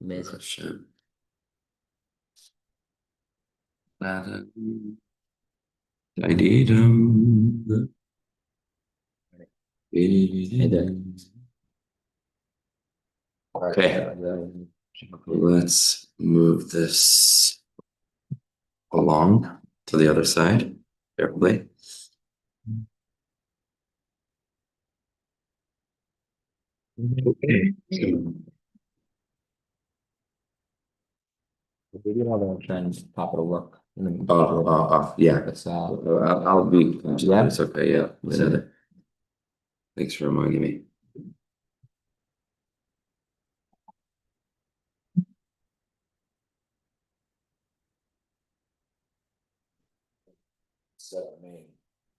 Hashem. Okay, let's move this along to the other side carefully. Okay. Maybe I'll try and pop it to work. Yeah. I'll be. Yeah. It's okay. Yeah. Thanks for reminding me.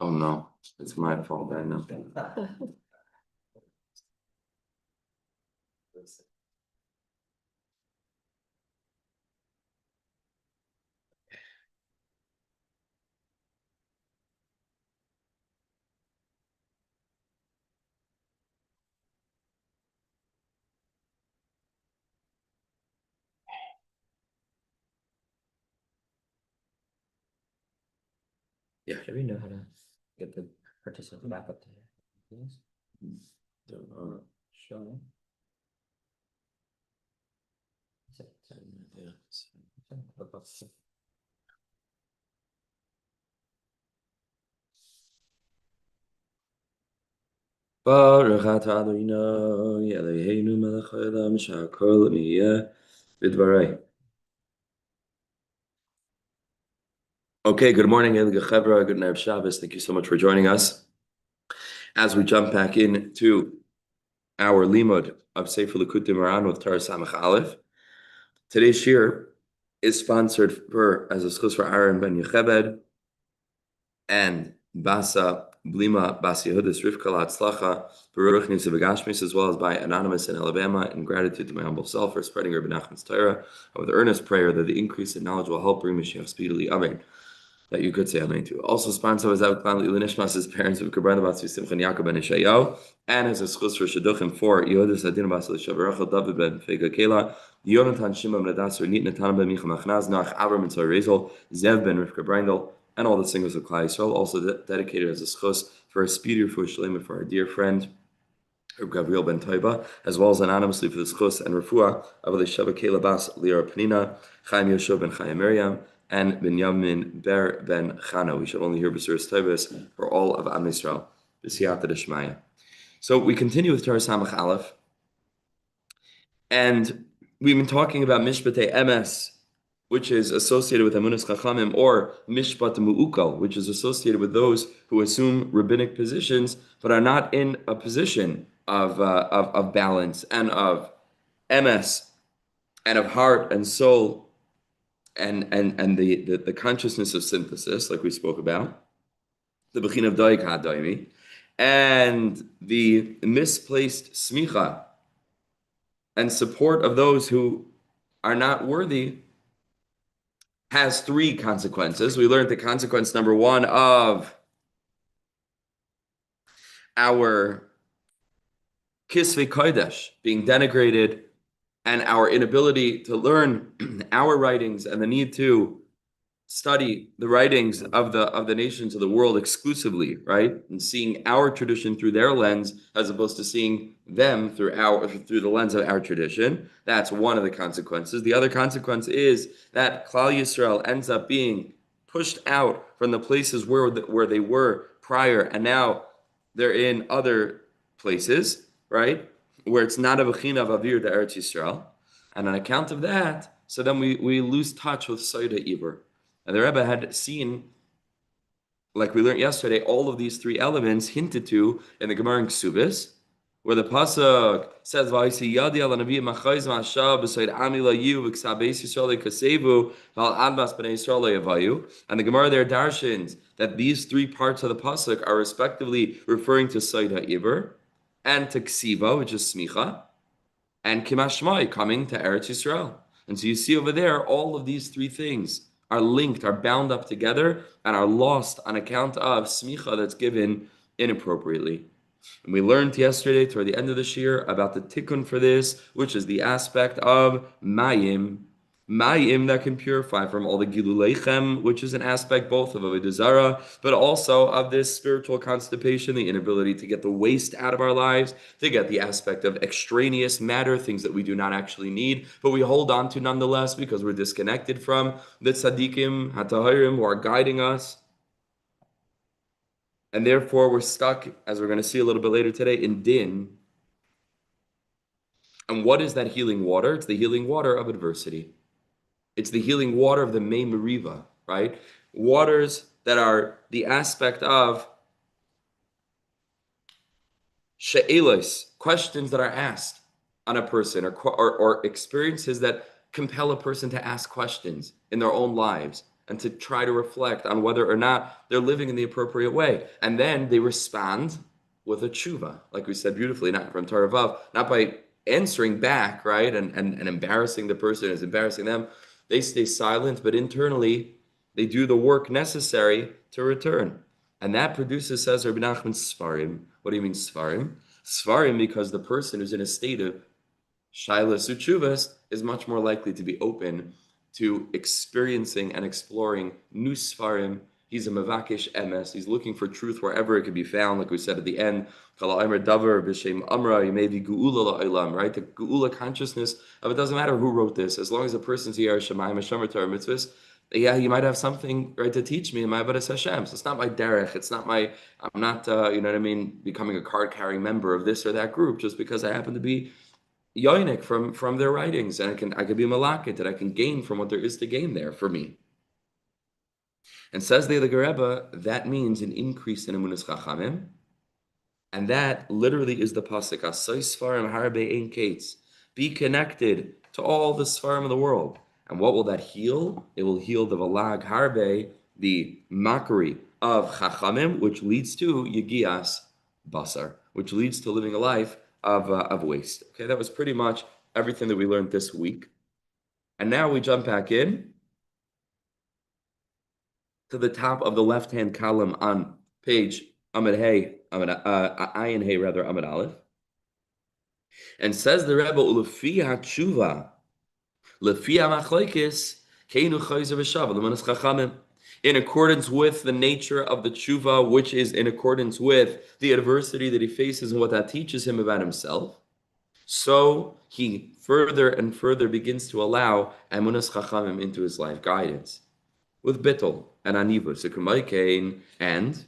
Oh no, it's my fault. I know. Yeah. Should we know how to get the participants back up to please? Don't know. Show. Yeah. Baruch atah Adonai Eloheinu melech haolam shehakol niyeh b'dvarei. Okay, good morning, Good Erev Shabbos. Thank you so much for joining us. As we jump back into our limud of Sefer Likutei Moharan with Torah Samech Aleph, today's shir is sponsored as a zechus for Aaron ben Yochebed and Basa Blima Bas Yehudis Rivka Latzlacha Baruch Nisa Begashmis, as well as by Anonymous in Alabama, in gratitude to my humble self for spreading Rabbi Nachman's Torah, with earnest prayer that the increase in knowledge will help bring Mashiach speedily. Amen. That you could say amen to. Also sponsored was Rabbi Klein and Eilecha's parents of Gavriel Ben Toiba Simcha and Yaakov ben Yeshayahu, and as a zechus for shidduchim for Yehudis Adina Bas Elisheva Rochel Dovid ben Fayga Kayla, Yonatan, Shimon, Hadassah, Ronit, Netanel ben Meechal, Mahnaz, Noach, Abraham and Rochel, Zev ben Rivka, and all the singers of Klal Yisrael. Also dedicated as a zechus for a speedy refuah shlema for our dear friend Gavriel Ben Toiba, as well as anonymously for the zechus and refuah of Elisheva Kayla Bas Lira Penina, Chaim Yeshua ben Chaim Miriam, and Binyamin Ber ben Chana. We should only hear B'suras Toivos for all of Am Yisrael. B'siyata d'Shmaya. So we continue with Torah Samech Aleph, and we've been talking about Mishpatei Emes, which is associated with Emunas Chachamim, or Mishpat Mu'ukal, which is associated with those who assume rabbinic positions but are not in a position of balance and of emes and of heart and soul and the consciousness of synthesis, like we spoke about, the Bechin of Daik HaDaimi, and the misplaced smicha and support of those who are not worthy has three consequences. We learned the consequence number one of our Kisvei Kodesh being denigrated and our inability to learn our writings and the need to study the writings of the nations of the world exclusively, right? And seeing our tradition through their lens as opposed to seeing them through the lens of our tradition. That's one of the consequences. The other consequence is that Klal Yisrael ends up being pushed out from the places where they were prior, and now they're in other places, right? Where it's not a bechina of avir to Eretz Yisrael. And on account of that, so then we lose touch with Soida Ibor. And the Rebbe had seen, like we learned yesterday, all of these three elements hinted to in the Gemara in Ksubis, where the pasuk says, "Vayisi yadi al hanavi machayz ma'ashav b'soid ami layu v'ksabeis Yisrael kasevu v'al admas b'nei Yisrael yavayu." And the Gemara there darshins that these three parts of the pasuk are respectively referring to Soid HaIbor and to Ksiva, which is Smicha, and Kimashmai, coming to Eretz Yisrael. And so you see over there, all of these three things are linked, are bound up together, and are lost on account of smicha that's given inappropriately. And we learned yesterday, toward the end of this year, about the tikkun for this, which is the aspect of mayim. Mayim that can purify from all the gilulechem, which is an aspect both of avodah zarah, but also of this spiritual constipation, the inability to get the waste out of our lives, to get the aspect of extraneous matter, things that we do not actually need, but we hold on to nonetheless because we're disconnected from the tzaddikim, hatahirim, who are guiding us. And therefore, we're stuck, as we're going to see a little bit later today, in din. And what is that healing water? It's the healing water of adversity. It's the healing water of the Mei Meriva, right? Waters that are the aspect of she'elos, questions that are asked on a person, or experiences that compel a person to ask questions in their own lives and to try to reflect on whether or not they're living in the appropriate way. And then they respond with a tshuva, like we said beautifully, not from Torah Vav, not by answering back, right, and embarrassing the person as embarrassing them. They stay silent, but internally, they do the work necessary to return. And that produces, says Rabbi Nachman, Sfarim. What do you mean Sfarim? Sfarim, because the person who's in a state of Shailas Uchuvas is much more likely to be open to experiencing and exploring new Sfarim. He's a Mavakish Emes. He's looking for truth wherever it can be found, like we said at the end. Right? The Geula consciousness of it doesn't matter who wrote this, as long as the person's here, Shemayim, Hashem, Torah mitzvahs. Yeah, you might have something right to teach me in my Avodas Hashem. So it's not my derech. It's not my. I'm not. You know what I mean? Becoming a card-carrying member of this or that group just because I happen to be yoinik from their writings, and I can be malakit, that I can gain from what there is to gain there for me. And says the Rebbe, that means an increase in emunas chachamim, and that literally is the pasuk asay sfarim harbe ein kates. Be connected to all the sfarim of the world. And what will that heal? It will heal the valag harbe, the mockery of chachamim, which leads to yegias basar, which leads to living a life of waste. Okay, that was pretty much everything that we learned this week. And now we jump back in to the top of the left-hand column on page Amud Aleph. And says the Rebbe, Ulefi HaTshuva, Lefi HaMachloikis, Keinu Chayzer V'Shav, L'manas Chachamim. In accordance with the nature of the tshuva, which is in accordance with the adversity that he faces and what that teaches him about himself, so he further and further begins to allow emunas chachamim into his life guidance with bittul and anivus, and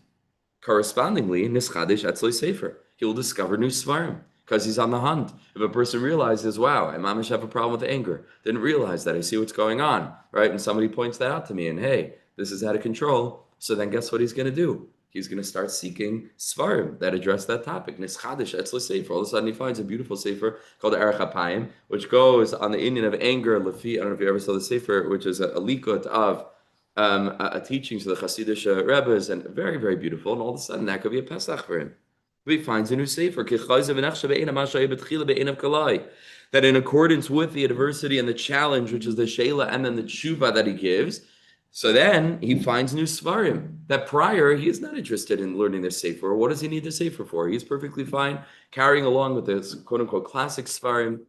correspondingly nischadish etzloi sefer. He will discover new svarim because he's on the hunt. If a person realizes, wow, I mamish have a problem with anger, didn't realize that, I see what's going on, right? And somebody points that out to me, and hey, this is out of control. So then guess what he's going to do? He's going to start seeking svarim that address that topic. Nischadish etzloi sefer. All of a sudden he finds a beautiful sefer called Erech HaPayim, which goes on the Indian of anger. Lefi, I don't know if you ever saw the sefer, which is a likut of a teaching to the Hasidic Rebbes, and very, very beautiful. And all of a sudden that could be a Pesach for him. He finds a new sefer that in accordance with the adversity and the challenge, which is the sheila and then the tshuva that he gives, so then he finds new svarim that prior he is not interested in learning this sefer. What does he need the sefer for? He's perfectly fine carrying along with this quote unquote classic svarim.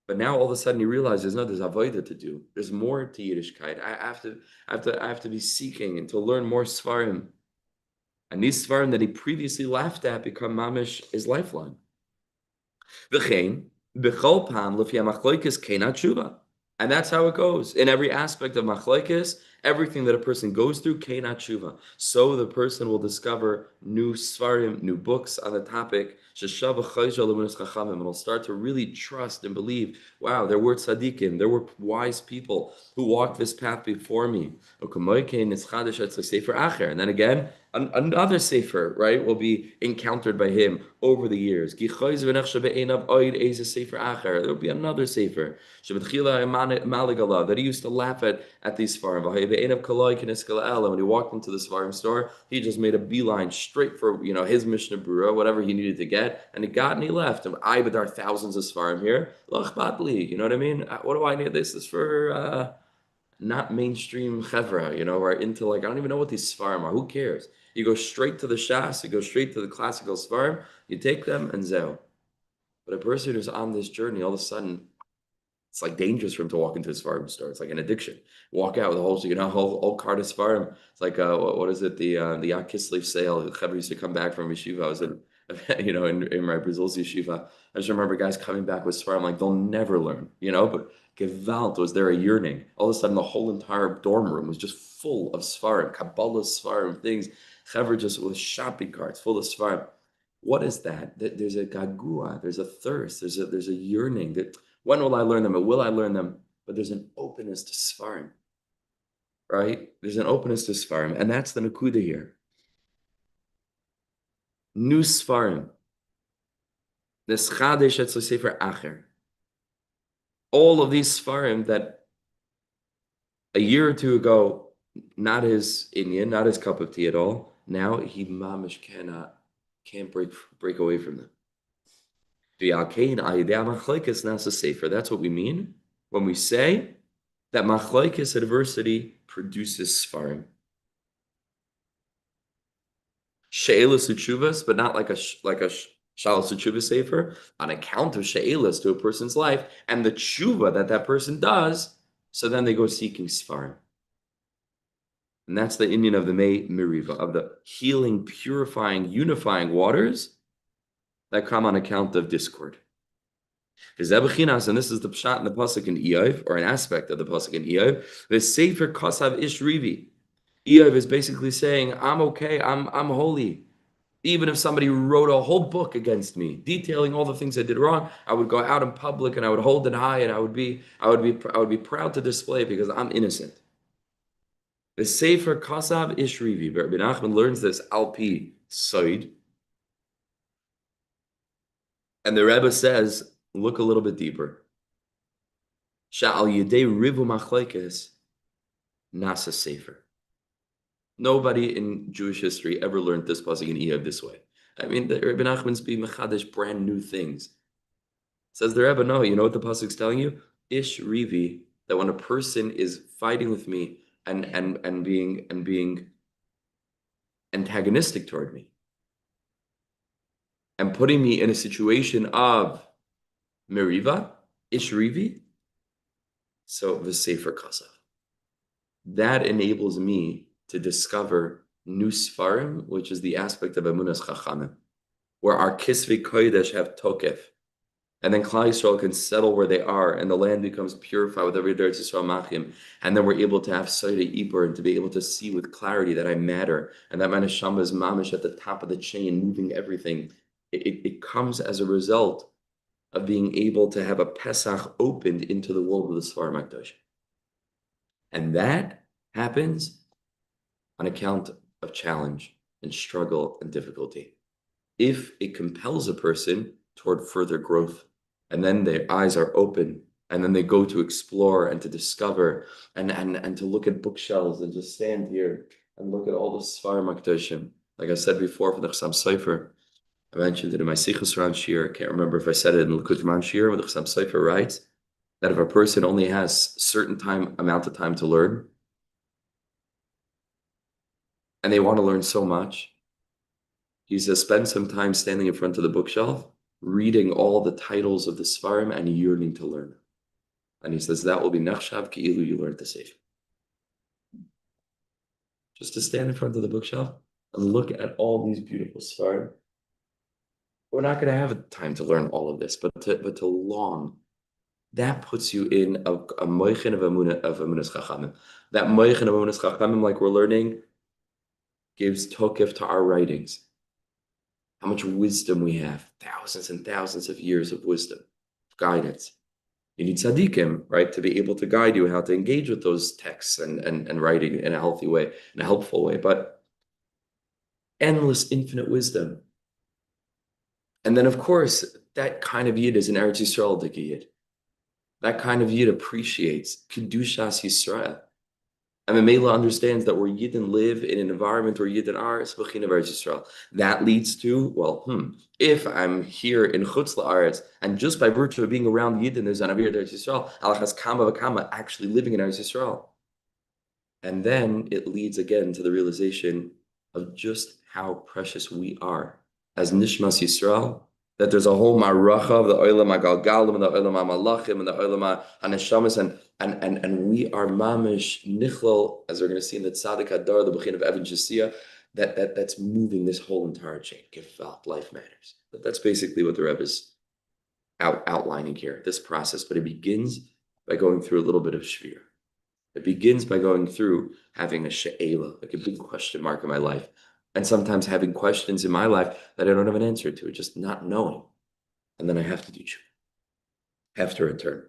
But now all of a sudden he realizes, no, there's avodah to do. There's more to Yiddishkeit. I have to be seeking and to learn more svarim. And these svarim that he previously laughed at become mamish his lifeline. And that's how it goes. In every aspect of machlokes, everything that a person goes through, keinat tshuva. So the person will discover new svarim, new books on the topic, and will start to really trust and believe, wow, there were tzaddikim, there were wise people who walked this path before me. And then again, another sefer, right, will be encountered by him over the years. There will be another sefer that he used to laugh at these svarim. When he walked into the svarim store, he just made a beeline straight for his Mishnah Berurah, whatever he needed to get, and he got and he left. And there are thousands of svarim here. You know what I mean? What do I need? This is for not mainstream chevra, are into like, I don't even know what these svarim are. Who cares? You go straight to the shas, you go straight to the classical svarim, you take them and zeo. But a person who's on this journey, all of a sudden, it's like dangerous for him to walk into a Svarim store. It's like an addiction. Walk out with a whole cart of Svarim. It's like what is it? The Kislev sale. The Rebbe used to come back from Yeshiva. I was in my Brazil's Yeshiva. I just remember guys coming back with Svarim like they'll never learn. But Gewalt, was there a yearning? All of a sudden, the whole entire dorm room was just full of Svarim, Kabbalah Svarim, things. Rebbe just with shopping carts full of Svarim. What is that? There's a gagua. There's a thirst. There's a yearning that. When will I learn them? Or will I learn them? But there's an openness to Sfarim, right? There's an openness to Sfarim, and that's the Nakuda here. New Sfarim. This Chadesh Etzlo Sefer Acher. All of these Sfarim that a year or two ago, not his Inyan, not his cup of tea at all, now he mamish can't break away from them. That's what we mean when we say that machlokes adversity produces svarim. She'elas uchuvas, but not like a shalos uchuvas sefer, on account of she'elas to a person's life and the tshuva that person does. So then they go seeking svarim, and that's the Indian of the meriva, of the healing, purifying, unifying waters that come on account of discord. And this is the pshat in the pasuk in Eov, or an aspect of the pasuk in Eov. The sefer kasav ish rivi. Eov is basically saying, I'm okay, I'm holy. Even if somebody wrote a whole book against me, detailing all the things I did wrong, I would go out in public and I would hold it high, and I would be proud to display it because I'm innocent. The sefer kasav ish rivi. Rabbi Nachman learns this alpi soid. And the Rebbe says, look a little bit deeper. Sha'al yedei rivu machlokes nasa sefer. Nobody in Jewish history ever learned this pasuk in Eov this way. I mean, the Rebbe Nachman's being mechadesh brand new things. Says the Rebbe, no, you know what the pasuk's telling you? Ish rivi, that when a person is fighting with me and being antagonistic toward me, and putting me in a situation of meriva, ishrivi, so v'sefer kasav. That enables me to discover new sfarim, which is the aspect of emunas chachamim, where our kisvei kodesh have tokef, and then Klal Yisrael can settle where they are, and the land becomes purified with every Eretz Yisrael machim, and then we're able to have soida ibur, and to be able to see with clarity that I matter, and that my neshama is mamish at the top of the chain, moving everything. It comes as a result of being able to have a Pesach opened into the world of the Sfarim HaKadosh. And that happens on account of challenge and struggle and difficulty. If it compels a person toward further growth, and then their eyes are open, and then they go to explore and to discover and to look at bookshelves and just stand here and look at all the Sfarim HaKadoshim. Like I said before for the Chassam Sofer, I mentioned it in my zechus around Shir. I can't remember if I said it in the Likutei Shir, where the Chassam Sofer writes that if a person only has certain amount of time to learn, and they want to learn so much, he says, spend some time standing in front of the bookshelf, reading all the titles of the Sfarim and yearning to learn. And he says that will be Nachshav Keilu, you learned the Sefer. Just to stand in front of the bookshelf and look at all these beautiful Sfarim. We're not going to have time to learn all of this, but to long. That puts you in a moichin of emunas chachamim. That moichin of emunas chachamim, like we're learning, gives tokef to our writings. How much wisdom we have, thousands and thousands of years of wisdom, guidance. You need tzaddikim, right, to be able to guide you how to engage with those texts and writing in a healthy way, in a helpful way. But endless, infinite wisdom. And then, of course, that kind of yid is an Eretz Yisrael yid. That kind of yid appreciates Kedushas Yisrael. And Meechal understands that where Yidden live in an environment where Yidden are, it's B'chin of Eretz Yisrael. That leads to, if I'm here in Chutz La'aretz, and just by virtue of being around Yidden, there's an Avir Eretz Yisrael, Alachas Kama V'Kama, actually living in Eretz Yisrael. And then it leads again to the realization of just how precious we are as Nishmas Yisrael, that there's a whole maracha of the Olam HaGalgalim and the Olam HaMalachim and the Olam HaNeshamas, and we are mamish nichlal, as we're going to see in the Tzaddik Hadar, the Bechin of Evan Shasiya, that's moving this whole entire chain. Gefalt, life matters. But that's basically what the Rebbe is outlining here, this process. But it begins by going through a little bit of shvir. It begins by going through having a she'ela, like a big question mark in my life, and sometimes having questions in my life that I don't have an answer to, just not knowing. And then I have to do tshuva, have to return.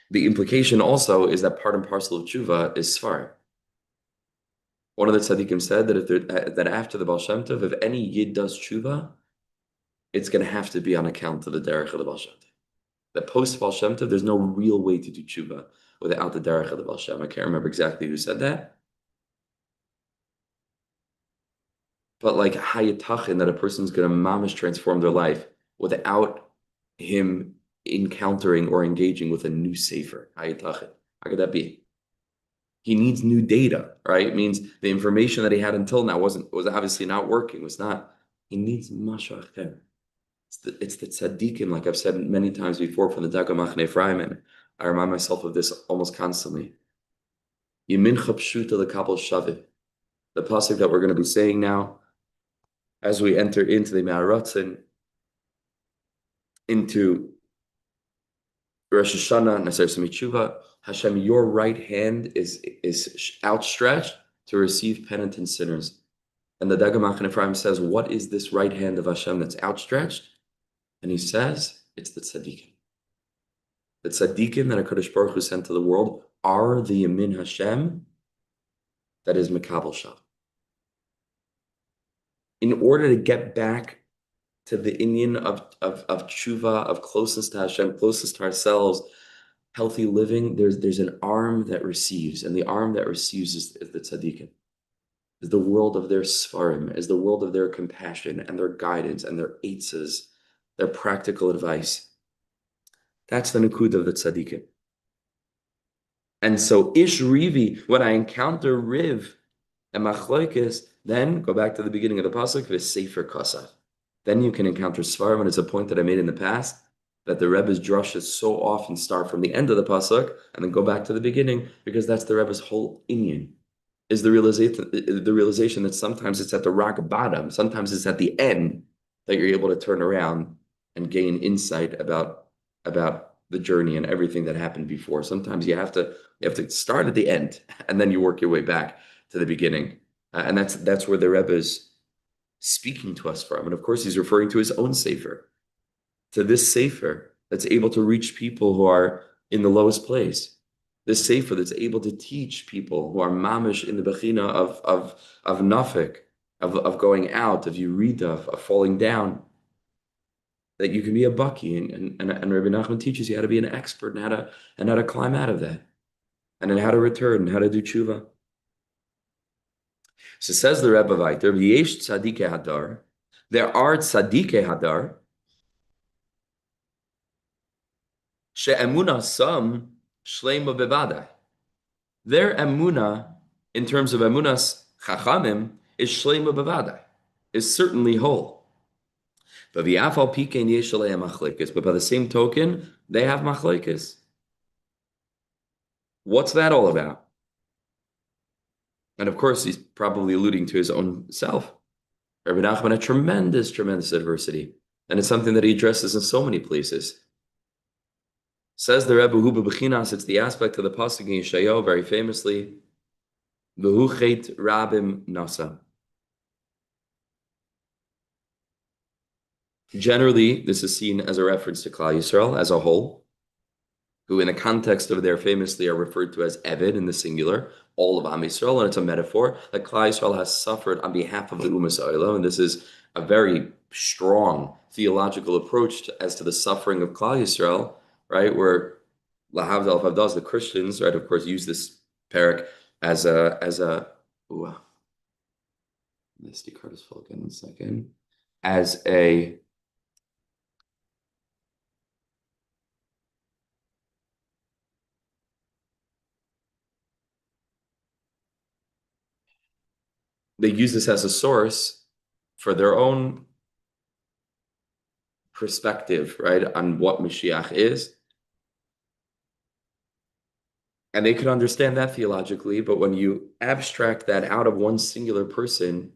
The implication also is that part and parcel of tshuva is svarim. One of the tzaddikim said that after the Baal Shem Tov, if any yid does tshuva, it's going to have to be on account of the derech of the Baal Shem Tov. That post Baal Shem Tov, there's no real way to do tshuva without the derech of the Baal Shem. I can't remember exactly who said that. But like hayatachin, that a person's going to mamish transform their life without him encountering or engaging with a new sefer. Hayatachin. How could that be? He needs new data, right? It means the information that he had until now was obviously not working, was not. He needs Mashiach. It's the tzaddikim, like I've said many times before from the Daga Machne Ephraim, and I remind myself of this almost constantly. Yemincha pshuta lekabel shaveh. The pasuk that we're going to be saying now, as we enter into the Me'aratzin, into Rosh Hashanah, Naser Semichuva, Hashem, your right hand is outstretched to receive penitent sinners. And the Daga Machne Ephraim says, what is this right hand of Hashem that's outstretched? And he says, it's the tzaddikim. The tzaddikim that HaKadosh Baruch Hu sent to the world are the Yamin Hashem that is Mekabel Shav. In order to get back to the inyan of tshuva, of closeness to Hashem, closest to ourselves, healthy living, there's an arm that receives, and the arm that receives is the tzaddikim. Is the world of their svarim, is the world of their compassion and their guidance and their eitzes, their practical advice. That's the nukud of the tzaddikim. And so ish rivi, when I encounter riv and machloikis, then go back to the beginning of the pasuk, v'sefer kasav. Then you can encounter svarim, and it's a point that I made in the past, that the Rebbe's drushes so often start from the end of the pasuk and then go back to the beginning, because that's the Rebbe's whole inyan. Is the realization that sometimes it's at the rock bottom, sometimes it's at the end that you're able to turn around and gain insight about the journey and everything that happened before. Sometimes you have to start at the end and then you work your way back to the beginning, and that's where the Rebbe is speaking to us from. And of course, he's referring to his own sefer, to this sefer that's able to reach people who are in the lowest place. This sefer that's able to teach people who are mamish in the bechina of nafik, of going out, of yurida, of falling down, that you can be a bucky, and Rabbi Nachman teaches you how to be an expert and how to climb out of that, and then how to return, and how to do tshuva. So says the Rebbe weiter, v'yesh tzadikei hadar, there are tzadikei hadar, she'emuna sam shleima bevada. Their emuna, in terms of emunas chachamim, is shleima bevada, is certainly whole. But by the same token, they have machlokes. What's that all about? And of course, he's probably alluding to his own self. Rabbi Nachman had tremendous adversity, and it's something that he addresses in so many places. Says the Rebbe, Hu bechinas, it's the aspect of the pasuk in Yeshayahu, very famously, V'hu chet rabim nasa. Generally, this is seen as a reference to Klal Yisrael as a whole, who in the context of there famously are referred to as Eved in the singular, all of Am Yisrael, and it's a metaphor that Klal Yisrael has suffered on behalf of the Umas Olam, and this is a very strong theological approach as to the suffering of Klal Yisrael, right, where Lahavdal Favdaz, the Christians, right, of course, use this parak as a Misty card is full again in a second, as a they use this as a source for their own perspective, right, on what Mashiach is. And they could understand that theologically, but when you abstract that out of one singular person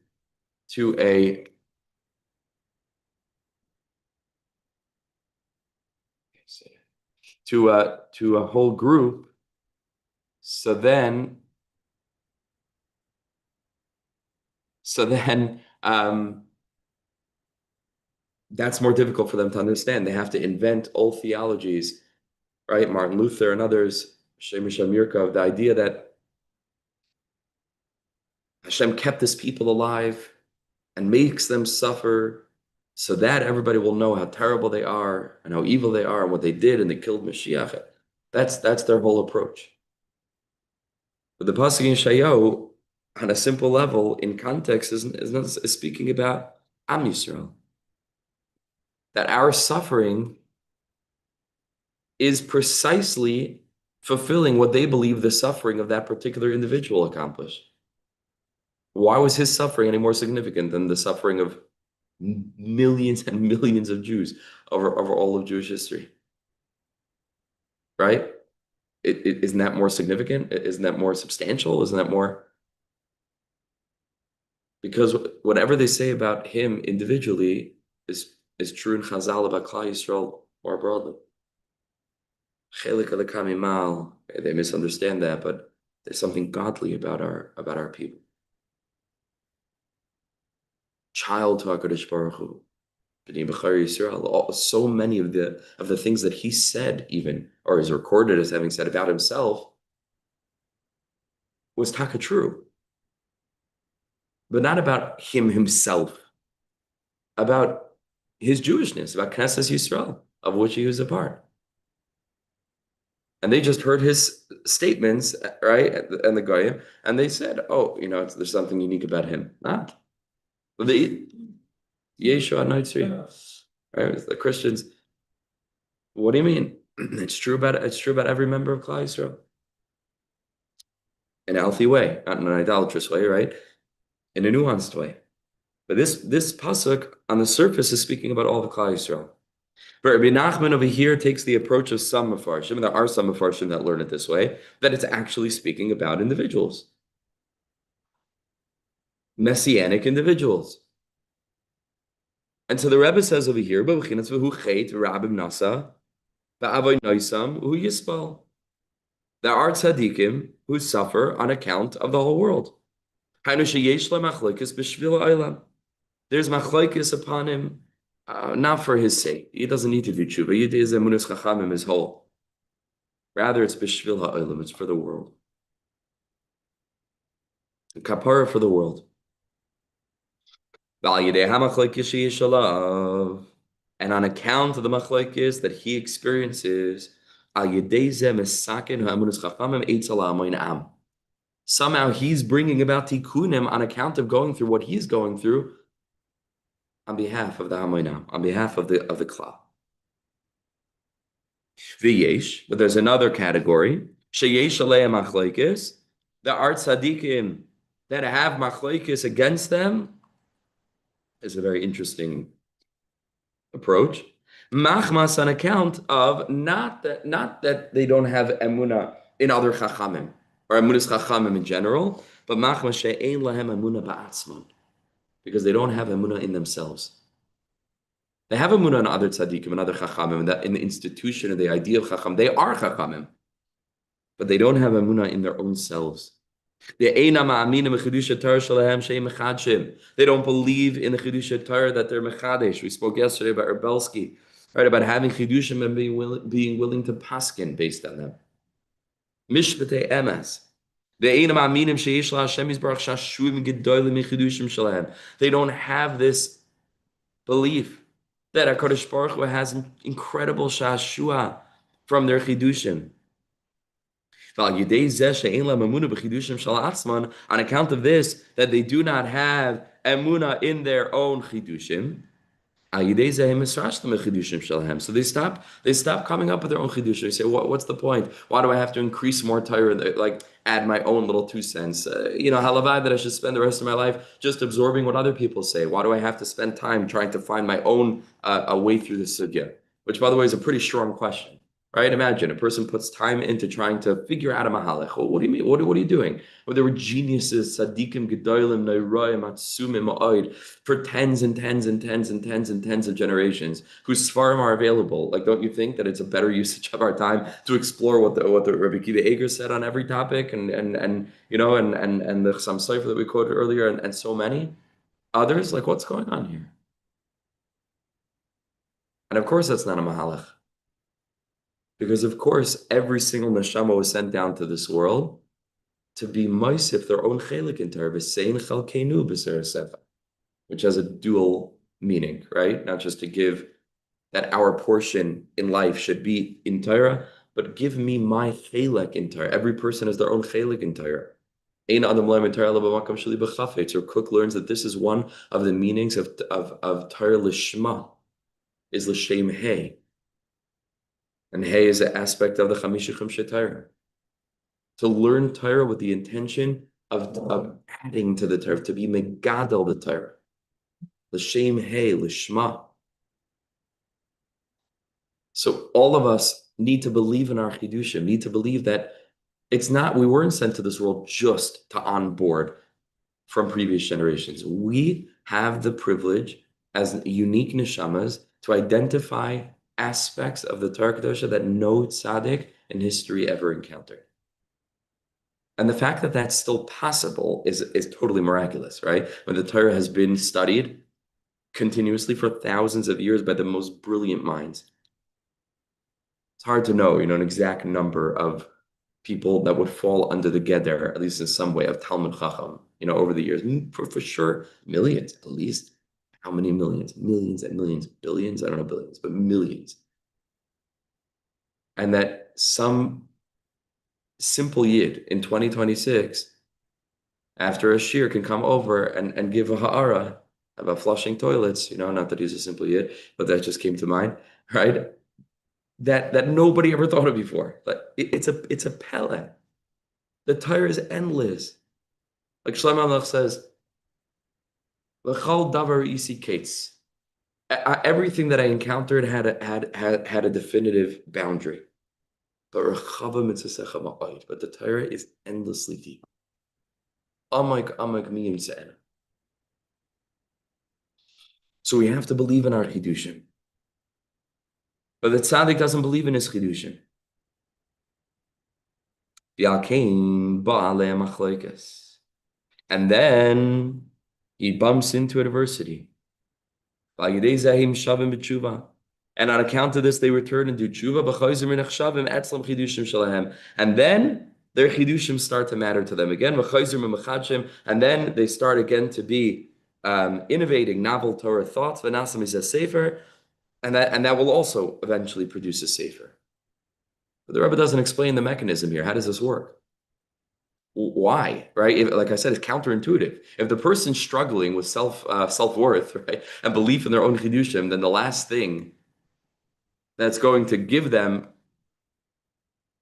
to a whole group, so then that's more difficult for them to understand. They have to invent old theologies, right? Martin Luther and others, Shemesh Amirkov, the idea that Hashem kept his people alive and makes them suffer so that everybody will know how terrible they are and how evil they are and what they did, and they killed Mashiach. That's their whole approach. But the pasuk in Shayahu, on a simple level, in context, is speaking about Am Yisrael. That our suffering is precisely fulfilling what they believe the suffering of that particular individual accomplished. Why was his suffering any more significant than the suffering of millions and millions of Jews over all of Jewish history? Right? Isn't that more significant? Isn't that more substantial? Isn't that more? Because whatever they say about him individually is true in Chazal about Klal Yisrael more broadly. They misunderstand that, but there's something godly about our people. Child to HaKadosh Baruch Hu, B'nai B'char Yisrael. So many of the things that he said, even or is recorded as having said about himself, was taka true, but not about him himself, about his Jewishness, about Knesset Yisrael, of which he was a part. And they just heard his statements, right, and the Goyim, and they said, "Oh, there's something unique about him." Not the Yeshua Noitzri, right? The Christians. What do you mean? It's true about every member of Klal Yisrael, in a healthy way, not in an idolatrous way, right? In a nuanced way. But this pasuk on the surface is speaking about all the Klal Yisrael. But Rabbi Nachman over here takes the approach of some Mefarshim, and there are some Mefarshim that learn it this way, that it's actually speaking about individuals. Messianic individuals. And so the Rebbe says over here, there are tzaddikim who suffer on account of the whole world. There's machlokes upon him, not for his sake. He doesn't need to do tshuva. Yehudis emunas chachamim is whole. Rather, it's b'shvil ha'olam. It's for the world. Kapara for the world. And on account of the machlokes that he experiences, somehow he's bringing about tikkunim on account of going through what he's going through on behalf of the Hamoinam, on behalf of the Klal. V'yesh, but there's another category. Sheyesh aleim machlokes. There are tzaddikim that have machlokes against them. Is a very interesting approach. Machmas on account of not that they don't have emunah in other chachamim or emunas chachamim in general, but machmas she'ein lahem emunah ba'atzmon, because they don't have emunah in themselves. They have emunah in other tzaddikim and other chachamim, that in the institution and the idea of chacham, they are chachamim, but they don't have emunah in their own selves. They don't believe in the chiddush Torah that they're mechadesh. We spoke yesterday about Erbelsky, right, about having chiddushim and being willing to paskin based on them. Mishpatei emes. They don't have this belief that HaKadosh Baruch Hu has incredible shashua from their chiddushim. On account of this, that they do not have emunah in their own chidushim, So they stop coming up with their own chidushim. They say, what's the point? Why do I have to increase more Torah? Like add my own little 2 cents. Halavai that I should spend the rest of my life just absorbing what other people say. Why do I have to spend time trying to find my own a way through the sugya? Which, by the way, is a pretty strong question, right? Imagine a person puts time into trying to figure out a mahalech. What do you mean? What are you doing? Well, there were geniuses, tzaddikim, gedolim, neiroim, atsumim, ma'od, for tens and tens and tens and tens and tens of generations whose svarim are available. Like, don't you think that it's a better usage of our time to explore what the Rabbi Akiva Eiger said on every topic, and the Chassam Sofer that we quoted earlier, and so many others? Like, what's going on here? And of course, that's not a mahalach, because of course, every single neshama was sent down to this world to be moisif their own chelik in Torah, v'sein chalkeinu b'ser sefer, which has a dual meaning, right? Not just to give that our portion in life should be in Torah, but give me my chelik in Torah. Every person has their own chelik in Torah. Ein adam lo'em Torah lo b'makam sheli b'chafetz. Or Cook learns that this is one of the meanings of Torah lishma, is l'shem hey. And hey is an aspect of the chamishichim she'Torah. To learn Torah with the intention of adding to the Torah, to be megadol the Torah. L'shem hey, l'shma. So all of us need to believe in our chidushim, need to believe that we weren't sent to this world just to onboard from previous generations. We have the privilege as unique neshamas to identify aspects of the Torah Kedosha that no tzaddik in history ever encountered. And the fact that that's still possible is totally miraculous, right? When the Torah has been studied continuously for thousands of years by the most brilliant minds. It's hard to know, an exact number of people that would fall under the geder, at least in some way, of Talmud Chacham, over the years. For sure, millions, at least. How many millions? Millions and millions. Billions? I don't know billions, but millions. And that some simple yid in 2026, after a shir, can come over and give a ha'ara about flushing toilets, not that he's a simple yid, but that just came to mind, right? That nobody ever thought of before. But it's a pele. The Torah is endless. Like Shlomo Melech says, "L'chol davar isi kates." Everything that I encountered had a definitive boundary. But the Torah is endlessly deep. So we have to believe in our chidushim. But the tzaddik doesn't believe in his chidushim. And then he bumps into adversity. And on account of this, they return and do tshuva. And then their chidushim start to matter to them again. And then they start again to be innovating novel Torah thoughts. And that will also eventually produce a sefer. But the Rebbe doesn't explain the mechanism here. How does this work? Why, right? Like I said, it's counterintuitive. If the person's struggling with self-worth, right, and belief in their own chidushim, then the last thing that's going to give them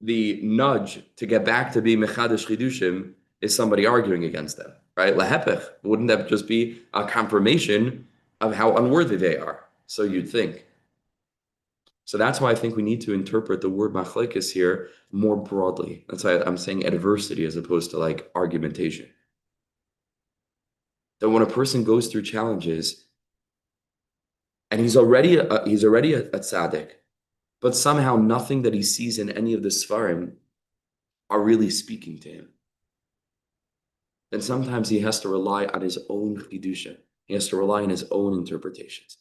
the nudge to get back to be mechadash chidushim is somebody arguing against them, right? Lahepech, wouldn't that just be a confirmation of how unworthy they are? So you'd think. So that's why I think we need to interpret the word machlekes here more broadly. That's why I'm saying adversity as opposed to like argumentation. That when a person goes through challenges and he's already a tzaddik, but somehow nothing that he sees in any of the svarim are really speaking to him, then sometimes he has to rely on his own chidusha. He has to rely on his own interpretations.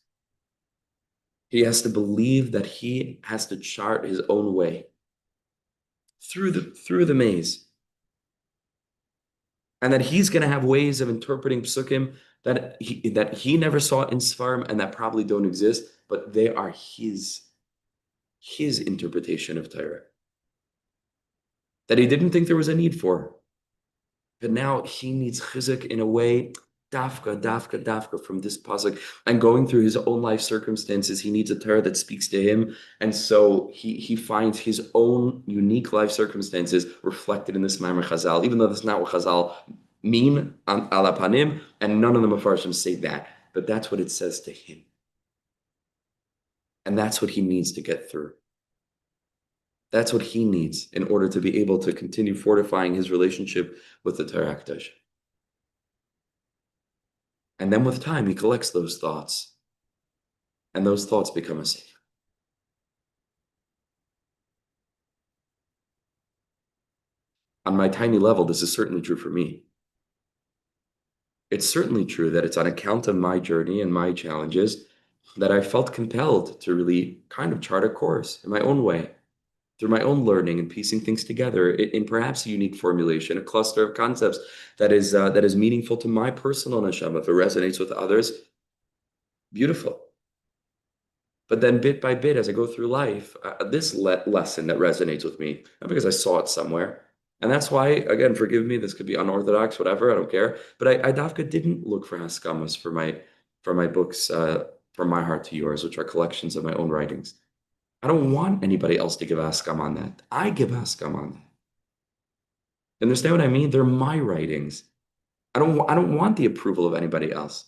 He has to believe that he has to chart his own way through the maze. And that he's going to have ways of interpreting psukim that he never saw in Sfarim and that probably don't exist, but they are his interpretation of Torah. That he didn't think there was a need for. But now he needs chizuk in a way dafka from this pasuk, and going through his own life circumstances, he needs a Torah that speaks to him, and so he finds his own unique life circumstances reflected in this Ma'amer Chazal, even though that's not what Chazal mean ala panim, and none of the Mefarshim say that, but that's what it says to him, and that's what he needs to get through. That's what he needs in order to be able to continue fortifying his relationship with the Torah HaKadosh. And then with time, he collects those thoughts, and those thoughts become a sefer. On my tiny level, this is certainly true for me. It's certainly true that it's on account of my journey and my challenges that I felt compelled to really kind of chart a course in my own way, through my own learning and piecing things together in perhaps a unique formulation, a cluster of concepts that is meaningful to my personal neshama. If it resonates with others, beautiful. But then bit by bit, as I go through life, this lesson that resonates with me, not because I saw it somewhere. And that's why, again, forgive me, this could be unorthodox, whatever, I don't care. But I Dafka didn't look for haskamas for my books, From My Heart to Yours, which are collections of my own writings. I don't want anybody else to give haskam on that. I give haskam on that. Understand what I mean? They're my writings. I don't want the approval of anybody else.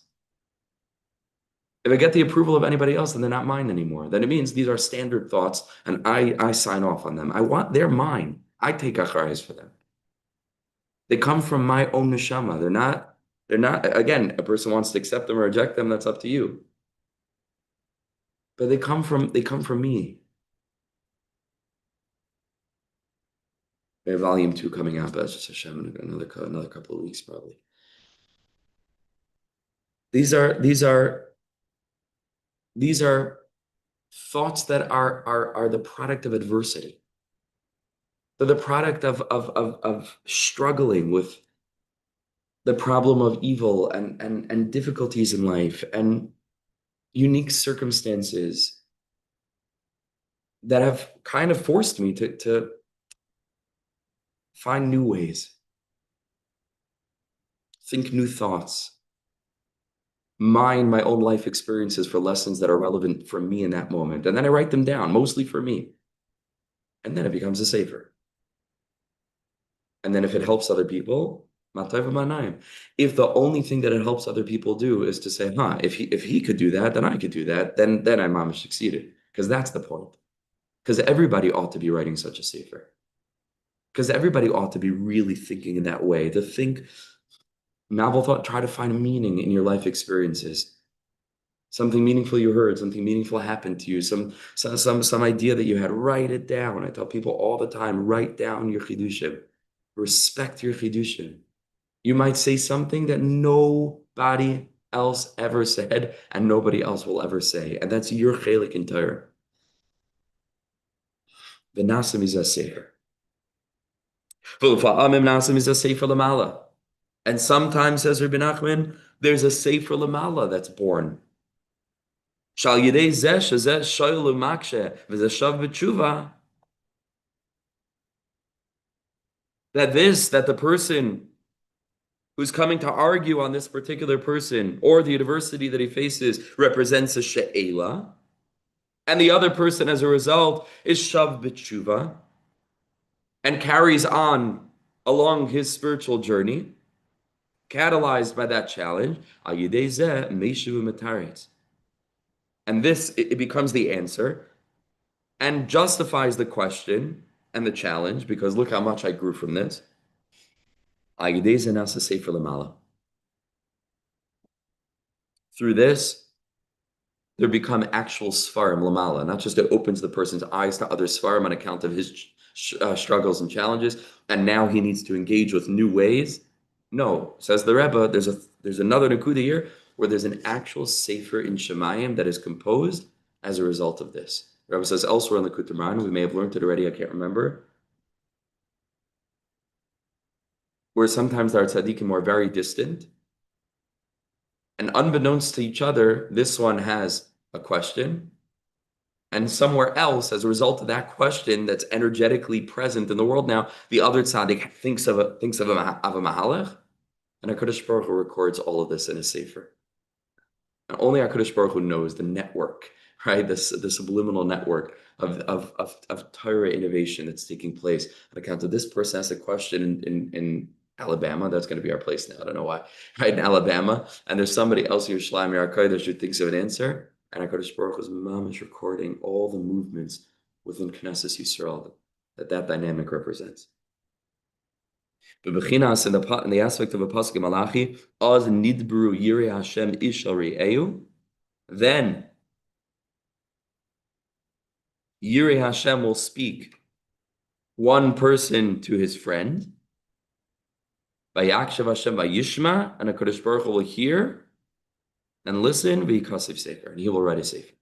If I get the approval of anybody else, then they're not mine anymore. Then it means these are standard thoughts, and I sign off on them. They're mine. I take acharayos for them. They come from my own neshama. They're not, again, a person wants to accept them or reject them, that's up to you. But they come from me. We have volume 2 coming out, but that's just Hashem in another couple of weeks, probably. These are thoughts that are the product of adversity. They're the product of struggling with the problem of evil and difficulties in life and unique circumstances that have kind of forced me to find new ways, think new thoughts, mine my own life experiences for lessons that are relevant for me in that moment. And then I write them down, mostly for me. And then it becomes a sefer. And then if it helps other people, if the only thing that it helps other people do is to say, if he could do that, then I could do that, then I'm mamish succeeded. Because that's the point. Because everybody ought to be writing such a sefer. Because everybody ought to be really thinking in that way, to think, novel thought, try to find meaning in your life experiences. Something meaningful you heard, something meaningful happened to you, some idea that you had, write it down. I tell people all the time, write down your chidushim. Respect your chidushim. You might say something that nobody else ever said and nobody else will ever say. And that's your chelik in Torah. V'nasim is a sefer. And sometimes, says Rabbi Nachman, there's a sefer lamala that's born. That the person who's coming to argue on this particular person or the adversity that he faces represents a she'ela, and the other person, as a result, is shav b'tshuva and carries on along his spiritual journey, catalyzed by that challenge. And this, it becomes the answer and justifies the question and the challenge, because look how much I grew from this. Through this, there become actual svarim lamala, not just it opens the person's eyes to other svarim on account of his struggles and challenges, and now he needs to engage with new ways. No, says the Rebbe, there's another Nakuda here where there's an actual sefer in Shemayim that is composed as a result of this. The Rebbe says elsewhere in the Likutei Moharan, we may have learned it already, I can't remember, where sometimes our tzaddikim are very distant, and unbeknownst to each other, this one has a question, and somewhere else, as a result of that question that's energetically present in the world now, the other tzaddik thinks of a mahalach, And HaKadosh Baruch Hu records all of this in a sefer. And only HaKadosh Baruch Hu knows the network, right? This subliminal network of Torah innovation that's taking place. On account of this person asked a question in Alabama. That's going to be our place now. I don't know why. Right in Alabama. And there's somebody else in Yerushalayim Yarkodesh who thinks of an answer. And HaKadosh Baruch Hu's mom is recording all the movements within Knesset Yisrael that dynamic represents. But Bechinas in the aspect of a pasuk in Malachi, Oz nidbru yirei Hashem ishal re'eu, then Yirei Hashem will speak one person to his friend, Vayakshav Hashem vayishma, and HaKadosh Baruch Hu will hear and listen, v'yikasiv sefer, and he will write a sefer.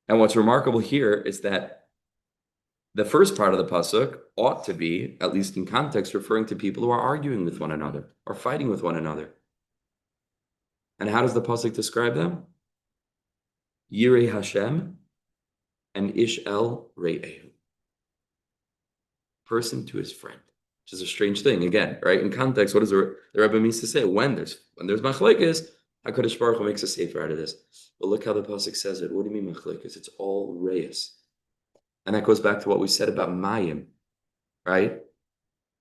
And what's remarkable here is that the first part of the pasuk ought to be, at least in context, referring to people who are arguing with one another or fighting with one another. And how does the pasuk describe them? Yirei Hashem and Ish'el Re'ehu. Person to his friend, which is a strange thing. Again, right? In context, what does the Rebbe means to say? When there's machlekes, HaKadosh Baruch Hu makes a sefer out of this. But look how the pasuk says it. What do you mean machlekes? It's all reis. And that goes back to what we said about mayim, right?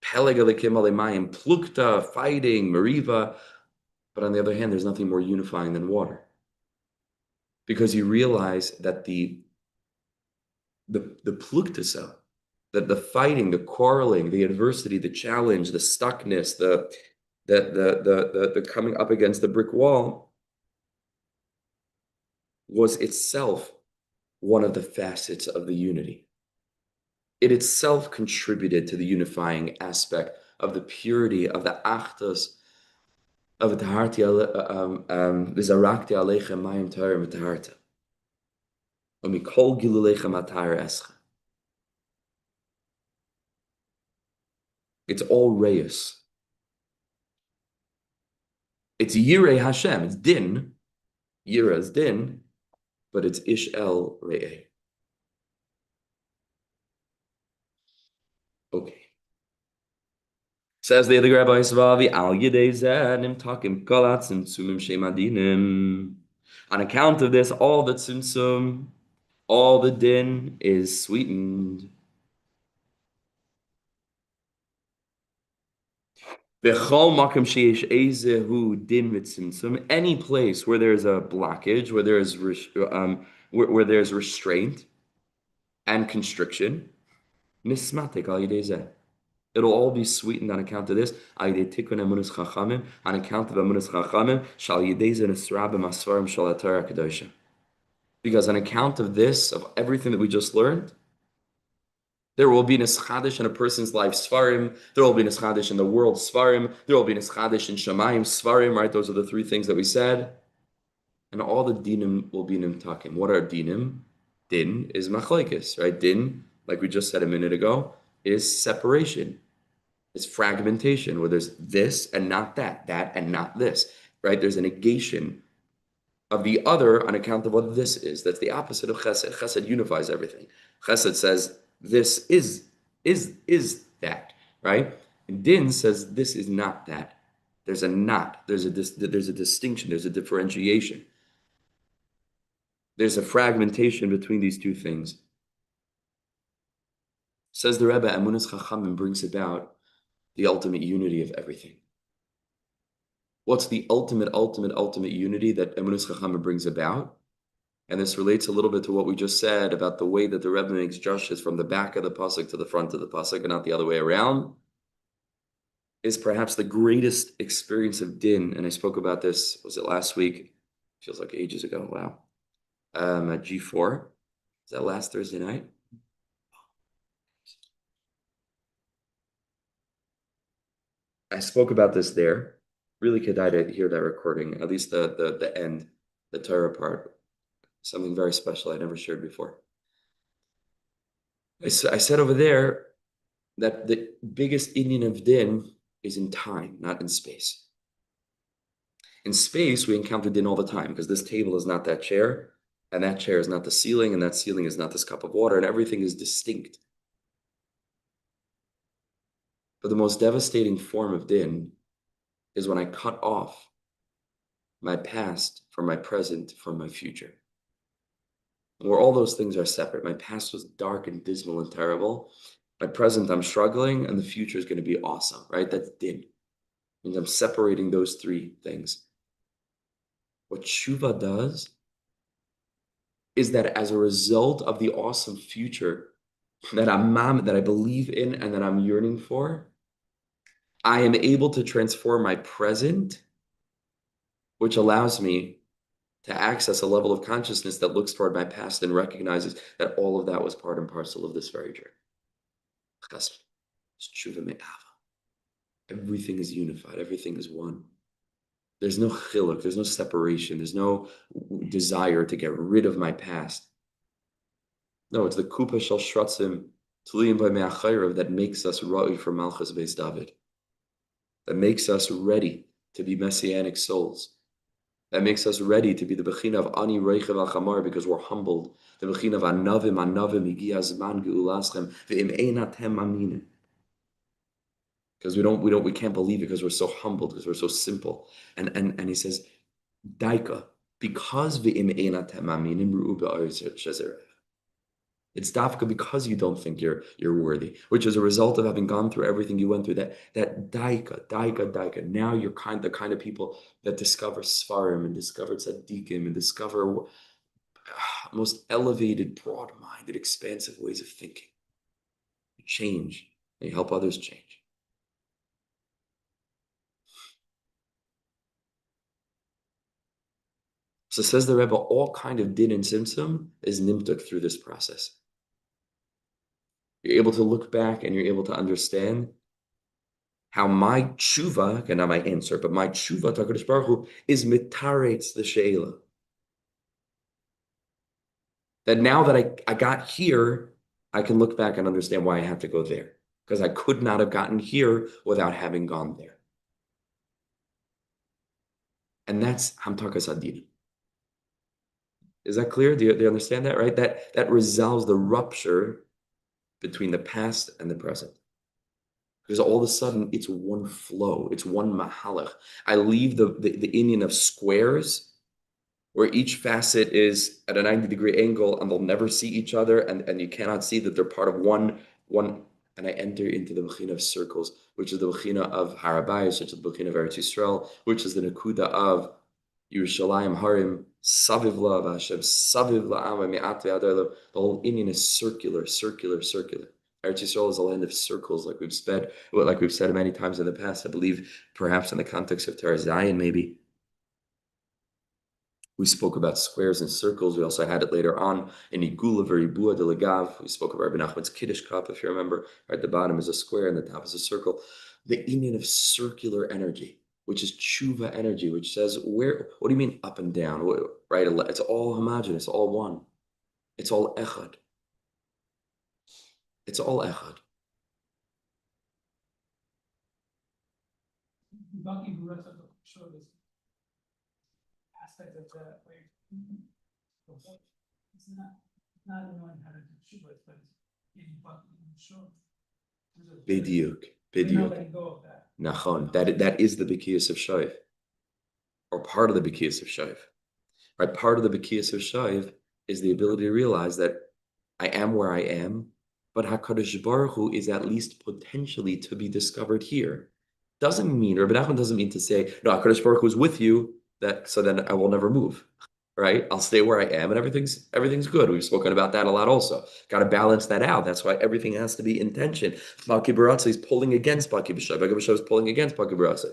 Peleg alikim ale mayim, plukta, fighting, mariva. But on the other hand, there's nothing more unifying than water. Because you realize that the pluktasa, that the fighting, the quarreling, the adversity, the challenge, the stuckness, the coming up against the brick wall was itself one of the facets of the unity. It itself contributed to the unifying aspect of the purity of the achdus of v'zarakti aleichem mayim ta'arim v'taharta u'mikol giluleichem atar escha. It's all reis. It's Yirei Hashem. It's din. Yira is din, but it's Ish'el Re'eh. Okay. Says the other Rabbi Svavi, Al Yidei Zanim Takim Kalat Tzimtzumim Shem Adinim. On account of this, all the tzimtzum, all the din is sweetened. Any place where there's a blockage, where there's restraint and constriction, it'll all be sweetened on account of this. On account of amunas chachamim, because on account of this, of everything that we just learned, there will be neschadish in a person's life, svarim. There will be neschadish in the world, svarim. There will be neschadish in shamayim, svarim, right? Those are the three things that we said. And all the dinim will be nimtakim. What are dinim? Din is machlekes, right? Din, like we just said a minute ago, is separation. It's fragmentation, where there's this and not that and not this, right? There's a negation of the other on account of what this is. That's the opposite of chesed. Chesed unifies everything. Chesed says, this is that, right? And din says this is not that. There's a not. There's a distinction. There's a differentiation. There's a fragmentation between these two things. Says the Rebbe, Amunas Chachamim brings about the ultimate unity of everything. What's the ultimate unity that Amunas Chachamim brings about? And this relates a little bit to what we just said about the way that the Rebbe makes drushes from the back of the pasuk to the front of the pasuk and not the other way around, is perhaps the greatest experience of din. And I spoke about this, was it last week? Feels like ages ago, wow. At G4. Is that last Thursday night? I spoke about this there. Really kedai to hear that recording, at least the end, the Torah part. Something very special I never shared before. I said over there that the biggest Indian of din is in time, not in space. In space, we encounter din all the time because this table is not that chair, and that chair is not the ceiling, and that ceiling is not this cup of water, and everything is distinct. But the most devastating form of din is when I cut off my past from my present from my future. Where all those things are separate. My past was dark and dismal and terrible. My present, I'm struggling, and the future is going to be awesome, right? That's din. It means I'm separating those three things. What tshuva does is that as a result of the awesome future that I believe in and that I'm yearning for, I am able to transform my present, which allows me to access a level of consciousness that looks toward my past and recognizes that all of that was part and parcel of this very journey. It's tshuva me'ava. Everything is unified. Everything is one. There's no chiluk. There's no separation. There's no desire to get rid of my past. No, it's the kupa shel shratzim tliyim by me'achayrav that makes us ra'i for Malchus Beis David. That makes us ready to be messianic souls. That makes us ready to be the bechina of ani reichev al chamar because we're humbled. The bechina of anavim igi azman geulaschem ve'im einatem aminin. Because we can't believe it because we're so humbled, because we're so simple. And he says, daika, because ve'im einatem aminin ru'u be'aretz shezereh. It's dafka because you don't think you're worthy, which is a result of having gone through everything you went through. That daika. Now you're the kind of people that discover svarim and discover tzaddikim and discover most elevated, broad-minded, expansive ways of thinking. You change and you help others change. So says the Rebbe, all kind of din and simsim is nimtuk through this process. You're able to look back and you're able to understand how my tshuva, and not my answer, but my tshuva, HaKadosh Baruch Hu, is mitaretz the she'ela. That now that I got here, I can look back and understand why I had to go there. Because I could not have gotten here without having gone there. And that's hamtakas Adina. Is that clear? Do you understand that, right? That resolves the rupture between the past and the present. Because all of a sudden, it's one flow. It's one mahalach. I leave the Indian of squares, where each facet is at a 90-degree angle, and they'll never see each other, and you cannot see that they're part of one. And I enter into the bechina of circles, which is the bechina of Harabayis, which is the bechina of Eretz Yisrael, which is the nakuda of Yerushalayim Harim, Saviv La Hashem, Saviv La Me'at Ve'adar. The whole Indian is circular. Eretz Yisrael is a land of circles, like we've said many times in the past. I believe, perhaps in the context of Torah Zion, maybe we spoke about squares and circles. We also had it later on in Igula Veribua de Legav. We spoke about Rabbi Nachman's Kiddush cup, if you remember. Right at the bottom is a square and the top is a circle. The Indian of circular energy, which is tshuva energy, which says, what do you mean up and down? Right? It's all homogeneous, all one. It's all echad. It's all echad. Aspect of the way it's not knowing how to do tshuva, but getting bucky and sure. Bediuk. Nachon. That is the Bikiyas of Shaiv, or part of the Bikiyas of Shaiv. Right? Part of the Bikiyas of Shaiv is the ability to realize that I am where I am, but HaKadosh Baruch Hu is at least potentially to be discovered here. Doesn't mean, or Nachman doesn't mean to say, no, HaKadosh Baruch Hu is with you, so then I will never move. Right? I'll stay where I am and everything's good. We've spoken about that a lot also. Got to balance that out. That's why everything has to be in tension. Baki Baratza is pulling against Baki B'Shav. Baki B'Shav is pulling against Baki Baratza.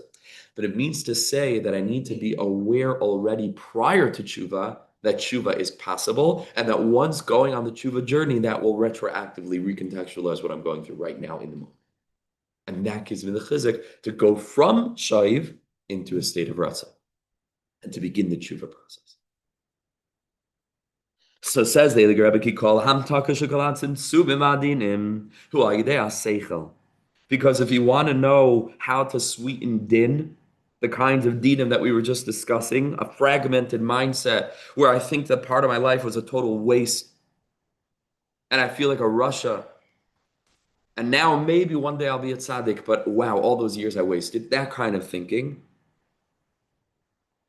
But it means to say that I need to be aware already prior to tshuva that tshuva is possible, and that once going on the tshuva journey, that will retroactively recontextualize what I'm going through right now in the moment. And that gives me the chizuk to go from shaiv into a state of ratza and to begin the tshuva process. So says the Rebbe Kikol, Hamtaka Shokolatzim Subim Adinim, who are Seichel. Because if you want to know how to sweeten din, the kinds of dinim that we were just discussing, a fragmented mindset where I think that part of my life was a total waste, and I feel like a Russia, And now maybe one day I'll be a tzaddik, but wow, all those years I wasted. That kind of thinking.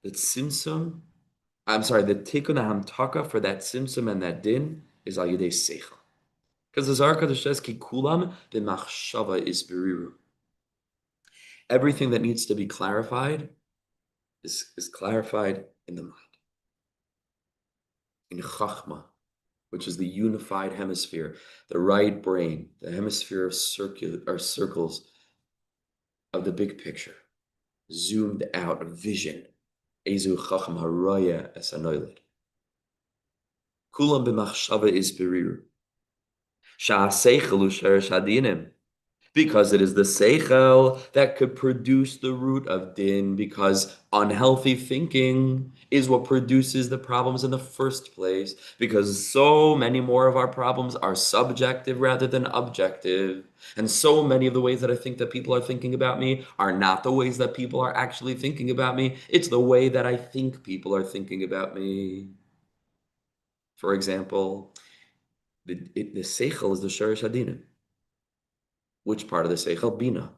That simsum, I'm sorry, the tikkun hamtaka for that simsum and that din is al yedei seichel. Because the Zohar Kadosh says, ki kulam b'machshava is beriru. Everything that needs to be clarified is clarified in the mind. In chachma, which is the unified hemisphere, the right brain, the hemisphere of circles of the big picture, zoomed out, a vision. Ezu chacham haroya es hanoiled. Kulam b'machshava is beriru. Sha'aseichel u'sherish hadinim. Because it is the seichel that could produce the root of din, because unhealthy thinking is what produces the problems in the first place, because so many more of our problems are subjective rather than objective, and so many of the ways that I think that people are thinking about me are not the ways that people are actually thinking about me. It's the way that I think people are thinking about me. For example, the seichel is the shorish hadinim. Which part of the seichel? Bina,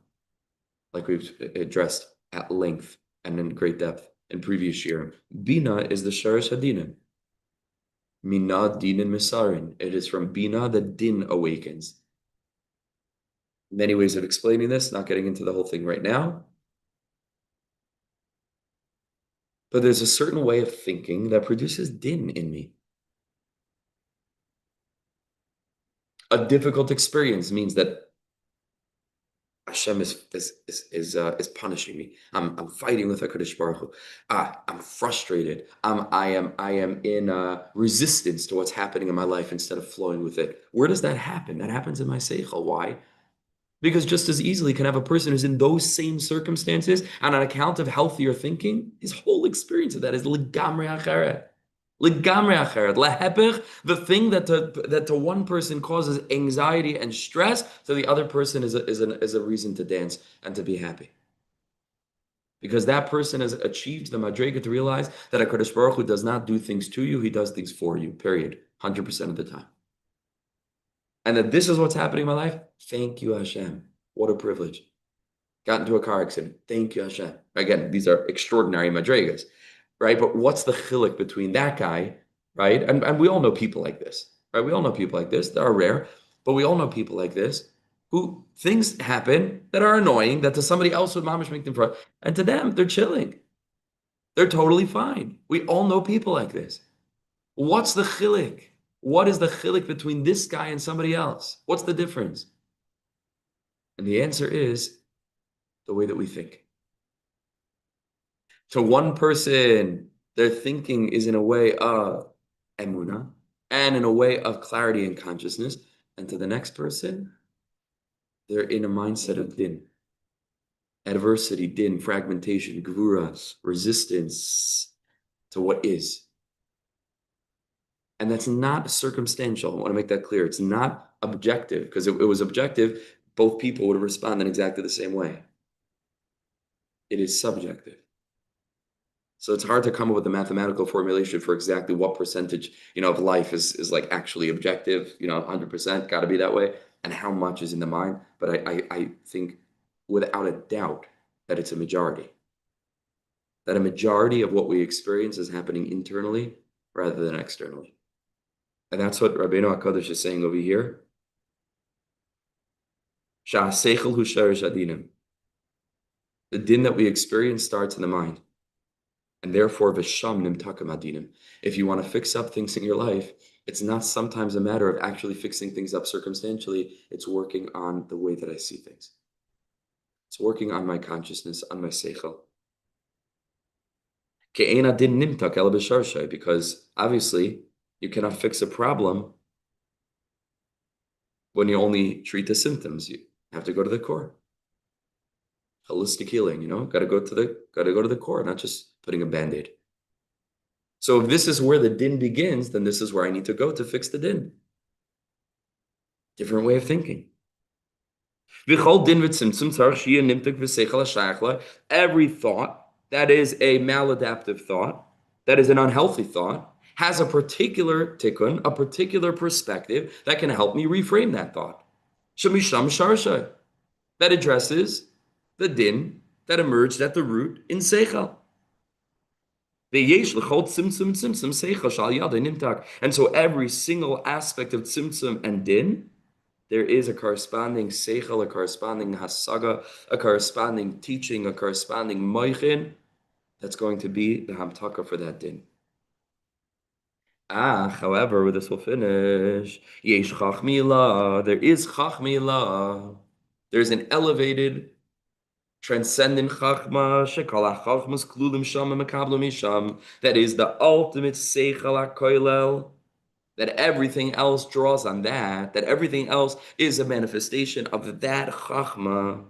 like we've addressed at length and in great depth in previous year. Bina is the shorish hadinim. Mina dinin misarin. It is from bina that din awakens. Many ways of explaining this, not getting into the whole thing right now. But there's a certain way of thinking that produces din in me. A difficult experience means that Hashem is punishing me. I'm fighting with HaKadosh Baruch Hu. I'm frustrated. I am in resistance to what's happening in my life instead of flowing with it. Where does that happen? That happens in my seichel. Why? Because just as easily can have a person who's in those same circumstances, and on account of healthier thinking, his whole experience of that is legamrei acheret. Legamrei acheret. Lehepech, the thing that to one person causes anxiety and stress, to the other person is a reason to dance and to be happy. Because that person has achieved the madrega to realize that HaKadosh Baruch Hu does not do things to you, he does things for you, period, 100% of the time. And that this is what's happening in my life. Thank you, Hashem. What a privilege. Got into a car accident. Thank you, Hashem. Again, these are extraordinary madregas, right? But what's the chilik between that guy, right? And we all know people like this, right? We all know people like this. They are rare, but we all know people like this who things happen that are annoying that to somebody else would mamish make them frown. And to them, they're chilling. They're totally fine. We all know people like this. What's the chilik? What is the chilik between this guy and somebody else? What's the difference? And the answer is the way that we think. To one person, their thinking is in a way of emunah and in a way of clarity and consciousness. And to the next person, they're in a mindset of din. Adversity, din, fragmentation, gvuras, resistance to what is. And that's not circumstantial. I want to make that clear. It's not objective, because if it was objective, both people would respond in exactly the same way. It is subjective. So it's hard to come up with a mathematical formulation for exactly what percentage, of life is like actually objective, 100%, got to be that way, and how much is in the mind. But I think without a doubt that it's a majority. That a majority of what we experience is happening internally rather than externally. And that's what Rabbeinu HaKadosh is saying over here. Sha'aseichel hu shorish hadinim. The din that we experience starts in the mind. And therefore, v'sham nimtakam adinim. If you want to fix up things in your life, it's not sometimes a matter of actually fixing things up circumstantially. It's working on the way that I see things. It's working on my consciousness, on my seichel. Ke'ena din nimtak el b'sharshay, because obviously you cannot fix a problem when you only treat the symptoms. You have to go to the core. Holistic healing, got to go to the core, not just putting a band-aid. So if this is where the din begins, then this is where I need to go to fix the din. Different way of thinking. Every thought that is a maladaptive thought, that is an unhealthy thought, has a particular tikkun, a particular perspective that can help me reframe that thought. Shemisham sharsha, that addresses the din that emerged at the root in seichel. And so every single aspect of tzimtzum and din, there is a corresponding seichel, a corresponding hasaga, a corresponding teaching, a corresponding moichin that's going to be the hamtaka for that din. However, with this will finish. Yesh chachmila, there is chachmila. There's an elevated, transcendent chachma, shekala chachmas klulim sham mekablu misham. That is the ultimate seichel hakoilel. That everything else draws on that. That everything else is a manifestation of that chachma.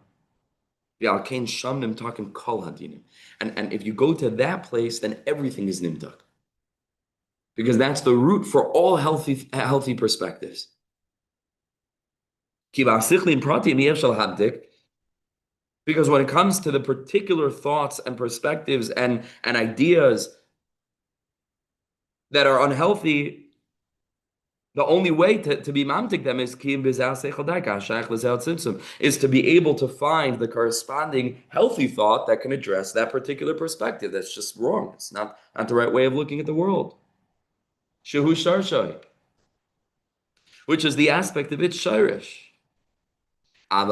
V'alkein sham nimtakim kol hadina. And if you go to that place, then everything is nimtak. Because that's the root for all healthy perspectives. Because when it comes to the particular thoughts and perspectives and ideas that are unhealthy, the only way to be mamtik them is to be able to find the corresponding healthy thought that can address that particular perspective. That's just wrong. It's not the right way of looking at the world. Shehu Sharshai, which is the aspect of its shirish. But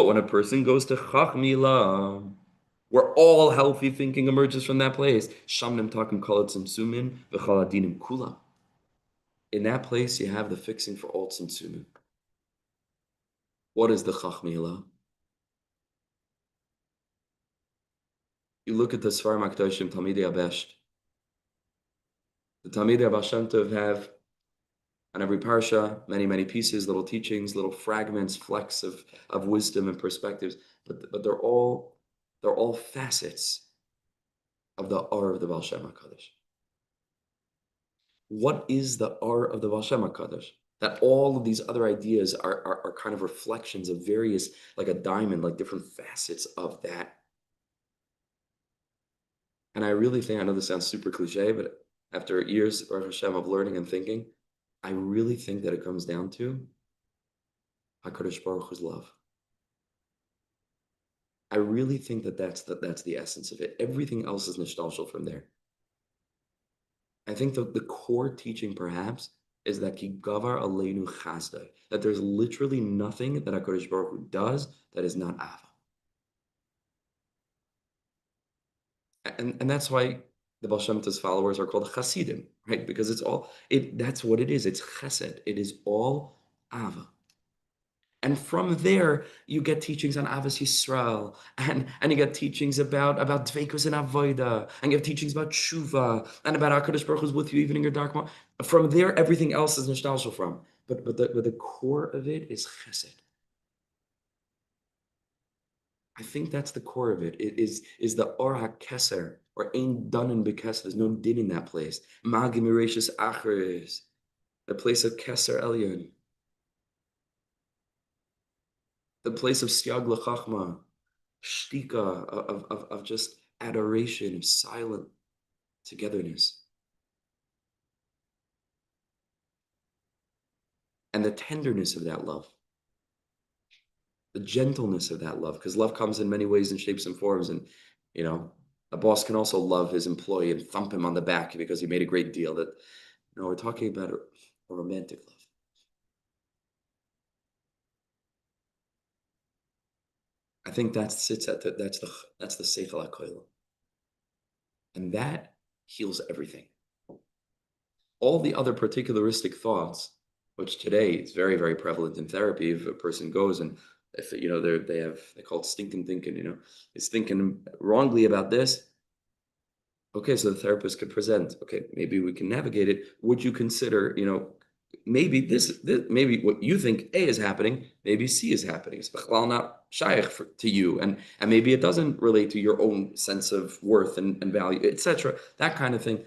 when a person goes to chachmila, where all healthy thinking emerges from that place, in that place you have the fixing for all tzimtzumim. What is the chachmila? You look at the Sfarim HaKadoshim, Talmidei Abesht. The Talmidei Baal Shem Tov have on every parsha many pieces, little teachings, little fragments, flecks of wisdom and perspectives, but they're all facets of the R of the Baal Shem HaKadosh. What is the R of the Baal Shem HaKadosh? That all of these other ideas are kind of reflections of various, like a diamond, like different facets of that. And I really think, I know this sounds super cliche, but after years, Baruch Hashem, of learning and thinking, I really think that it comes down to HaKadosh Baruch Hu's love. I really think that's the essence of it. Everything else is nishtalshal from there. I think the core teaching, perhaps, is that ki gavar aleinu chasdai, that there's literally nothing that HaKadosh Baruch Hu does that is not ava. And that's why the Baal Shem Tov's followers are called Chasidim, right? Because that's what it is. It's chesed. It is all ava. And from there, you get teachings on Avos Yisrael, and you get teachings about dveikus and avoda, and you have teachings about tshuva, and about HaKadosh Baruch Hu's with you even in your dark moment. From there, everything else is nostalgia from. But the core of it is chesed. I think that's the core of it. It is the or hakeser, or ein danen bekeser. There's no din in that place. Magim irashis acheres, the place of keser elyon, the place of siag l'chachma, shtika, of just adoration, of silent togetherness, and the tenderness of that love. The gentleness of that love, because love comes in many ways and shapes and forms. And, a boss can also love his employee and thump him on the back because he made a great deal. We're talking about a romantic love. I think that's the seichel hakoil, and that heals everything. All the other particularistic thoughts, which today is very, very prevalent in therapy, if a person goes and if they call it stinking thinking, is thinking wrongly about this. Okay, so the therapist could present, okay, maybe we can navigate it. Would you consider, maybe this maybe what you think A is happening, maybe C is happening. It's not shaykh to you, and maybe it doesn't relate to your own sense of worth and value, etc. That kind of thing.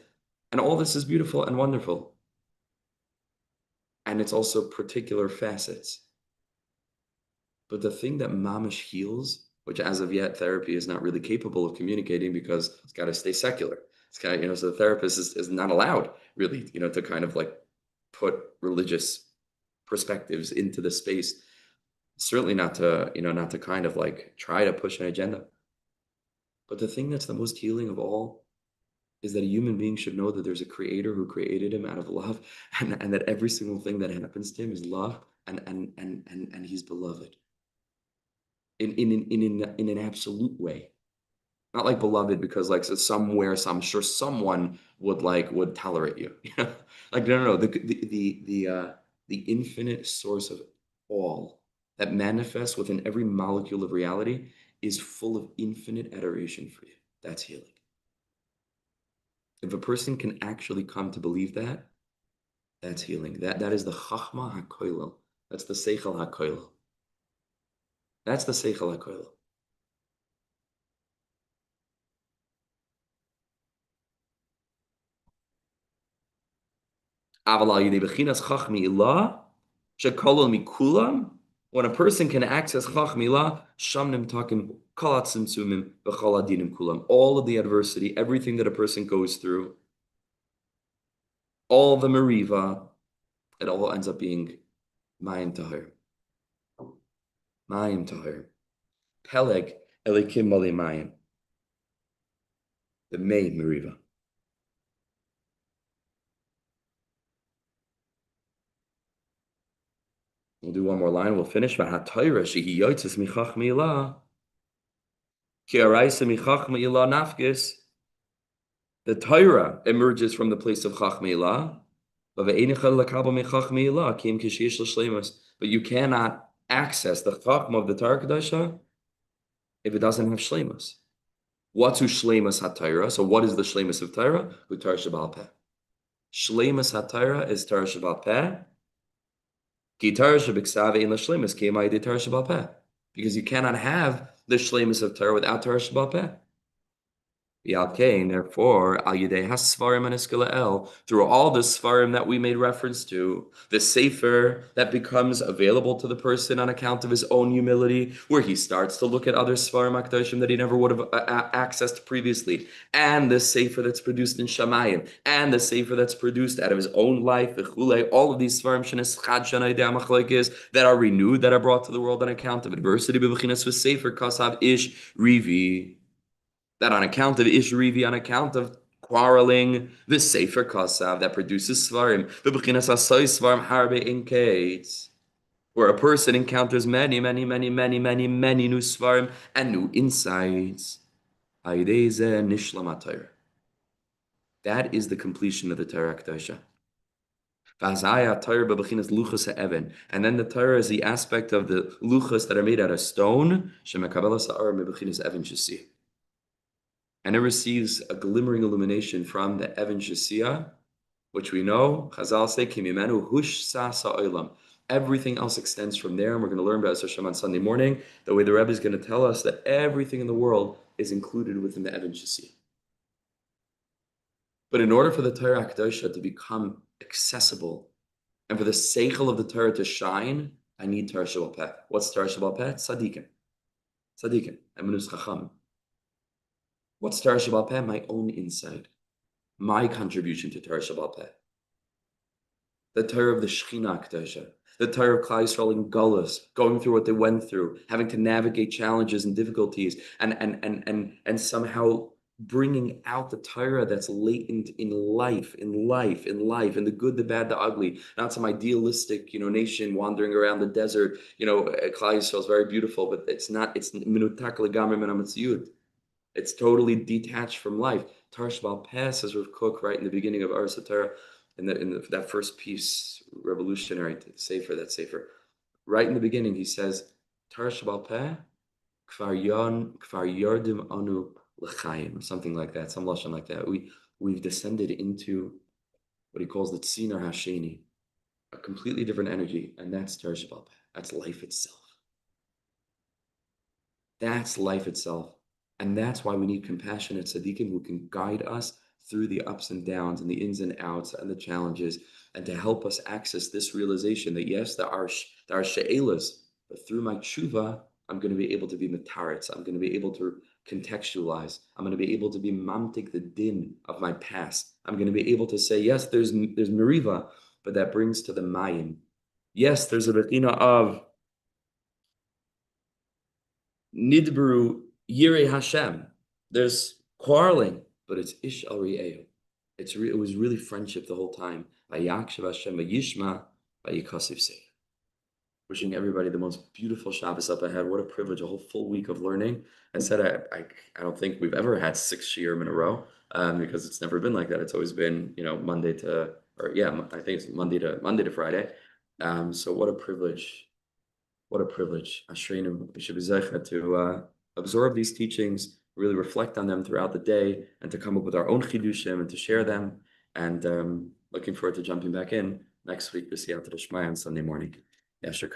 And all this is beautiful and wonderful. And it's also particular facets. But the thing that mamish heals, which as of yet therapy is not really capable of communicating because it's got to stay secular. It's kind of, so the therapist is not allowed really, to kind of like put religious perspectives into the space. Certainly not to, not to kind of like try to push an agenda. But the thing that's the most healing of all is that a human being should know that there's a creator who created him out of love, and that every single thing that happens to him is love, and he's beloved in an absolute way. Not like beloved because like somewhere, so I'm sure someone would tolerate you. Like no. The infinite source of all that manifests within every molecule of reality is full of infinite adoration for you. That's healing. If a person can actually come to believe that, that's healing. That is the chachma hakoilel. That's the seichel hakoilel. That's the seichel hakoilel. When a person can access chachmila, shamnim takim kalatzim sumim v'chol adinim kulam. All of the adversity, everything that a person goes through, all the meriva, it all ends up being mayim tahir. Mayim tahir. Peleg elikim mali mayim. The may meriva. We'll do one more line. We'll finish. The Torah emerges from the place of chachmeilah, but you cannot access the chachma of the Torah Kedusha if it doesn't have shleimus. What's shleimus haTorah? So what is the shleimus of Torah? Torah SheBaal Peh. Shleimus haTorah is Torah SheBaal Peh. Because you cannot have the shleimus of Torah without Torah SheBaal Peh. Therefore, through all the svarim that we made reference to, the sefer that becomes available to the person on account of his own humility, where he starts to look at other svarim akdoshim that he never would have accessed previously, and the sefer that's produced in Shamayim, and the sefer that's produced out of his own life, all of these svarim that are renewed, that are brought to the world on account of adversity, sefer kasav ish rivi. That on account of Ishrivi, on account of quarreling, the Sefer Kasav that produces Svarim, the Bechinas Asai Svarim Harbe Inkates, where a person encounters many new Svarim and new insights. That is the completion of the Torah Kedusha. And then the Torah is the aspect of the luchas that are made out of stone. And it receives a glimmering illumination from the Evan Shasiya, which we know, Chazal say, Kimimenu Hush Sasa Olam. Everything else extends from there, and we're going to learn about Hashem on Sunday morning, the way the Rebbe is going to tell us that everything in the world is included within the Evan Shasiya. But in order for the Torah Kedusha to become accessible, and for the seichel of the Torah to shine, I need Torah SheBaal Peh. What's Torah SheBaal Peh? Tzadikim. Emunus Chacham. What's Torah SheBaal Peh? My own insight. My contribution to Torah SheBaal Peh. The Torah of the Shechina Kedusha. The Torah of Klal Yisrael in Gullus, going through what they went through, having to navigate challenges and difficulties, and somehow bringing out the Torah that's latent in life, in the good, the bad, the ugly. Not some idealistic, nation wandering around the desert. Klal Yisrael is very beautiful, but it's not. It's minutak legamri min hamatziyut. It's totally detached from life. Torah SheBaal Peh, says Rav Kook right in the beginning of Arsa Torah, in that first piece, revolutionary sefer, that sefer. Right in the beginning, he says, Torah SheBaal Peh, kfar yardim anu l'chaim, or something like that, some lashon like that. We've descended into what he calls the tzinar hasheni, a completely different energy, and that's Torah SheBaal Peh. That's life itself. That's life itself. And that's why we need compassionate tzaddikim who can guide us through the ups and downs and the ins and outs and the challenges, and to help us access this realization that yes, there are she'elas, but through my tshuva, I'm going to be able to be metaretz. I'm going to be able to contextualize. I'm going to be able to be mamtik the din of my past. I'm going to be able to say, yes, there's meriva, but that brings to the mayim. Yes, there's a bechina of nidbru yirei Hashem. There's quarreling, but it's ish al ri'ehu. It was really friendship the whole time. Vayakshav Hashem vayishma vayikasiv seif. Wishing everybody the most beautiful Shabbos up ahead. What a privilege, a whole full week of learning. I said I don't think we've ever had 6 shiurim in a row, because it's never been like that. It's always been, Monday to, I think it's Monday to Friday. So what a privilege. What a privilege. Ashreinu, we should be zechut to absorb these teachings, really reflect on them throughout the day, and to come up with our own chiddushim and to share them. And looking forward to jumping back in next week to see out to the Shema on Sunday morning. Yashir